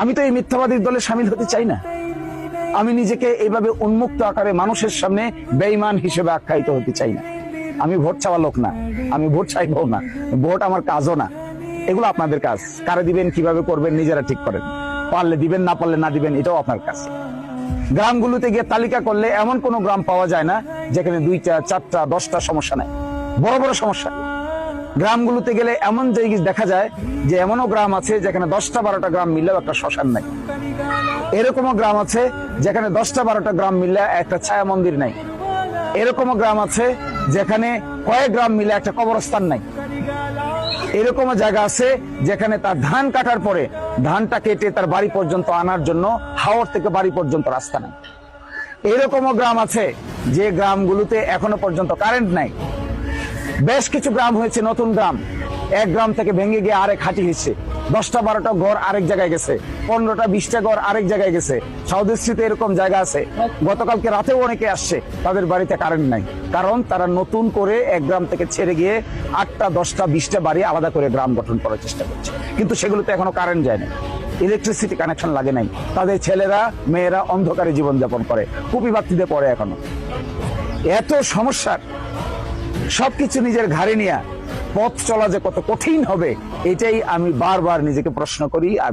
আমি তো এই মিথ্যাবাদীর দলে সামিল হতে চাই না। আমি নিজেকে এইভাবে উন্মুক্ত আকারে মানুষের সামনে বেঈমান হিসেবে আখ্যায়িত হতে চাই না। আমি ভোট চাওয়া লোক না, আমি ভোট চাইবো না, ভোট আমার কাজও না। এগুলো আপনাদের কাজ, কারে দিবেন কিভাবে করবেন নিজেরা ঠিক করেন। পারলে দিবেন, না পারলে না দিবেন, এটাও আপনার কাজ। গ্রামগুলোতে গিয়ে তালিকা করলে এমন কোন গ্রাম পাওয়া যায় না যেখানে 2টা 4টা 10টা সমস্যা নাই, বড় বড় সমস্যা। গ্রামগুলোতে গেলে এমন জায়গায় দেখা যায় যে এমনও গ্রাম আছে যেখানে 10টা 12টা গ্রাম মিললেও একটা শ্মশান নাই। এরকমও গ্রাম আছে যেখানে 10টা 12টা গ্রাম মিললে একটা ছায়া মন্দির নাই। এরকমও গ্রাম আছে যেখানে কয়েক গ্রাম মিলে একটা কবরস্থান নাই। এরকমও জায়গা আছে যেখানে তার ধান কাটার পরে ধানটা কেটে তার বাড়ি পর্যন্ত আনার জন্য হাওর থেকে বাড়ি পর্যন্ত রাস্তা নাই। এরকমও গ্রাম আছে যে গ্রামগুলোতে এখনো পর্যন্ত কারেন্ট নাই। বেশ কিছু গ্রাম হয়েছে নতুন গ্রাম, এক গ্রাম থেকে ভেঙে গিয়ে আরেক হাঁটি হয়েছে। 10টা 12টা ঘর আরেক জায়গায় গেছে, 15টা 20টা ঘর আরেক জায়গায় গেছে। সাউথ স্ট্রিটে এরকম জায়গা আছে, গতকালকে রাতেও অনেকে আসছে, তাদের বাড়িতে কারেন্ট নাই। কারণ তারা নতুন করে এক গ্রাম থেকে ছেড়ে গিয়ে 8টা 10টা 20টা বাড়ি আলাদা করে গ্রাম গঠন করার চেষ্টা করছে, কিন্তু সেগুলোতে এখনো কারেন্ট যায় না, ইলেকট্রিসিটি কানেকশন লাগে নাই। তাদের ছেলেরা মেয়েরা অন্ধকারে জীবনযাপন করে, কুপি বাতিতে পড়ে। এখনো এত সমস্যার সবকিছু নিজের ঘাড়ে নিয়ে পথ চলা যে কত কঠিন হবে, এটাই আমি বারবার নিজেকে প্রশ্ন করি। আর